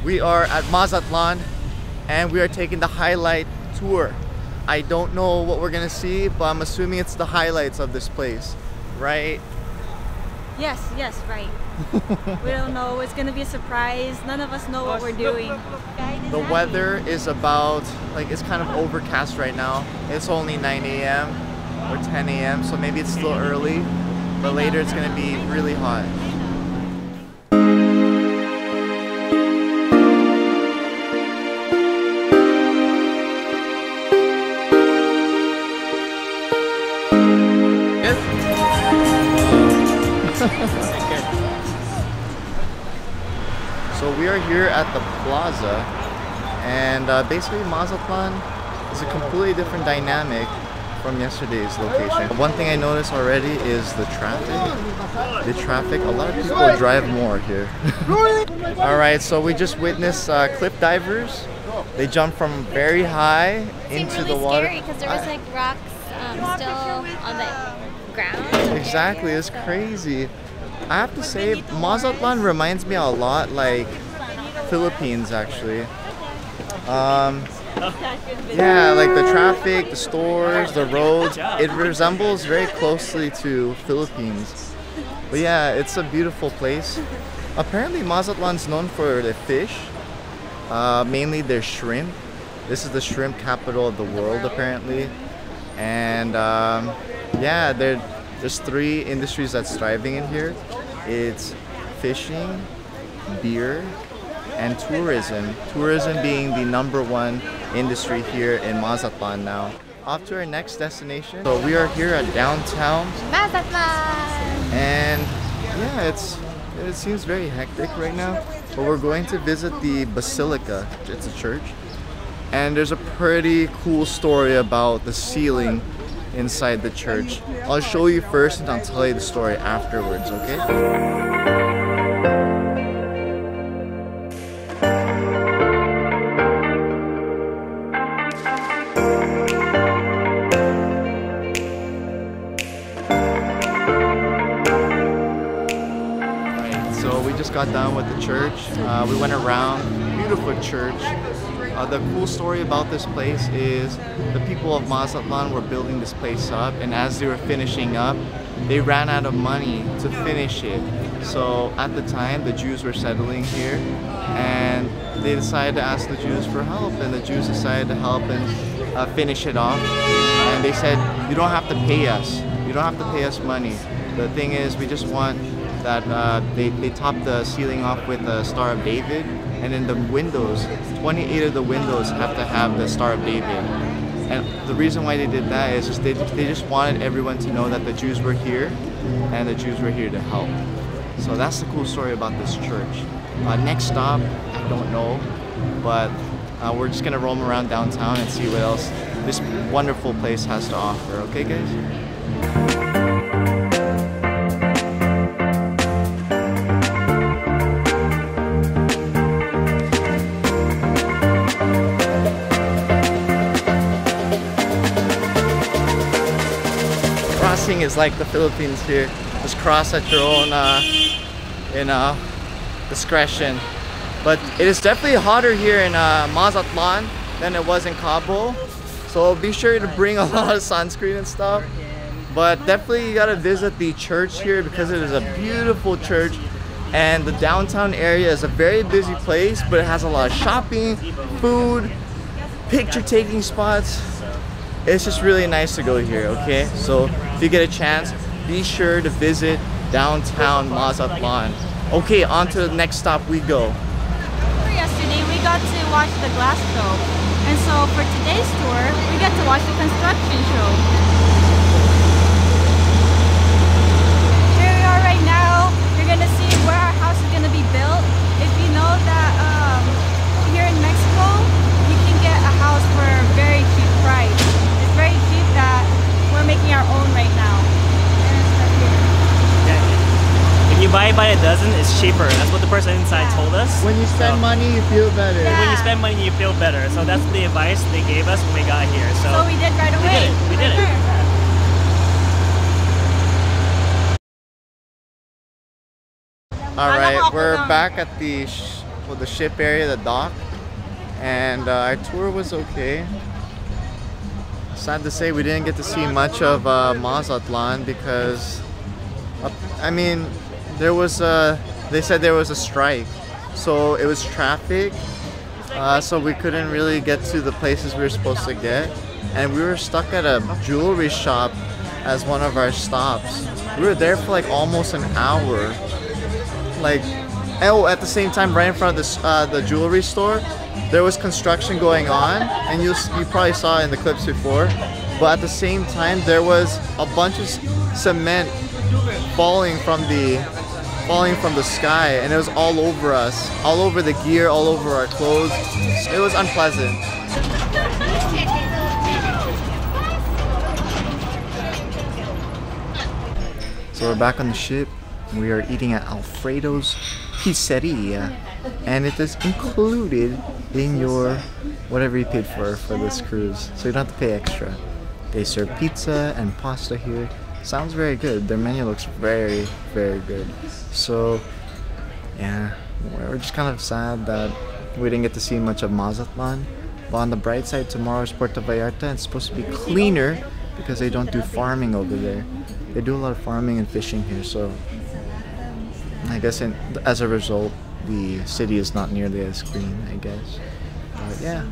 We are at Mazatlan and we are taking the highlight tour. I don't know what we're gonna see, but I'm assuming it's the highlights of this place, right? Yes, right. We don't know. It's gonna be a surprise. None of us know what we're doing. The weather is about, like, it's kind of overcast right now. It's only 9 a.m. or 10 a.m. so maybe it's still early, but later it's gonna be really hot. So we are here at the plaza, and basically Mazatlan is a completely different dynamic from yesterday's location. One thing I noticed already is the traffic. A lot of people drive more here. Alright, so we just witnessed cliff divers. They jump from very high into the water. Scary because there was like rocks still on the ground. Exactly, it's crazy. I have to say, Mazatlan reminds me a lot like Philippines actually. Yeah, like the traffic, the stores, the roads, it resembles very closely to Philippines. But yeah, it's a beautiful place. Apparently Mazatlan's known for the fish, mainly their shrimp. This is the shrimp capital of the world apparently. And yeah, there's three industries that's thriving in here. It's fishing, beer, and tourism. Tourism being the #1 industry here in Mazatlan now. Off to our next destination. So we are here at downtown Mazatlan! And yeah, it seems very hectic right now. But we're going to visit the Basilica. It's a church. And there's a pretty cool story about the ceiling inside the church. I'll show you first and I'll tell you the story afterwards, okay? So we just got done with the church. We went around, beautiful church. The cool story about this place is the people of Mazatlan were building this place up, and as they were finishing up, they ran out of money to finish it. So at the time, the Jews were settling here, and they decided to ask the Jews for help, and the Jews decided to help and finish it off. And they said, you don't have to pay us. You don't have to pay us money. The thing is, we just want that they topped the ceiling off with the Star of David, and in the windows, 28 of the windows have to have the Star of David. And the reason why they did that is just they just wanted everyone to know that the Jews were here and the Jews were here to help. So that's the cool story about this church. Next stop, I don't know, but we're just gonna roam around downtown and see what else this wonderful place has to offer. Okay, guys? Crossing is like the Philippines here. Just cross at your own discretion. But it is definitely hotter here in Mazatlan than it was in Cabo. So be sure to bring a lot of sunscreen and stuff. But definitely you gotta visit the church here because it is a beautiful church. And the downtown area is a very busy place, but it has a lot of shopping, food, picture taking spots. It's just really nice to go here, okay? So if you get a chance, be sure to visit downtown Mazatlan. Okay, on to the next stop we go. Yesterday we got to watch the glass show. And so for today's tour, we get to watch the construction show. Here we are right now. You're gonna see where our house is gonna be built. If you know that here in Mexico, you can get a house for a very cheap price. It's very cheap that we're making our own right now. If you buy by a dozen, it's cheaper. That's what the person inside told us. When you spend money, you feel better. When you spend money, you feel better. So that's the advice they gave us when we got here. So we did right away. We did it. All right, we're back at the the ship area, the dock, and our tour was okay. Sad to say we didn't get to see much of Mazatlan because, I mean, there was they said there was a strike, so it was traffic, so we couldn't really get to the places we were supposed to get, and we were stuck at a jewelry shop as one of our stops. We were there for like almost an hour. Like, oh, at the same time, right in front of this, the jewelry store, there was construction going on, and you probably saw it in the clips before. But at the same time, there was a bunch of cement falling from the sky, and it was all over us, all over the gear, all over our clothes. It was unpleasant. So we're back on the ship. We are eating at Alfredo's Pizzeria, and it is included in your whatever you paid for this cruise, so you don't have to pay extra. They serve pizza and pasta here. Sounds very good. Their menu looks very, very good. So yeah, we're just kind of sad that we didn't get to see much of Mazatlan, but on the bright side, tomorrow is Puerto Vallarta, and it's supposed to be cleaner because they don't do farming over there. They do a lot of farming and fishing here, so I guess as a result, the city is not nearly as clean, I guess. But yeah.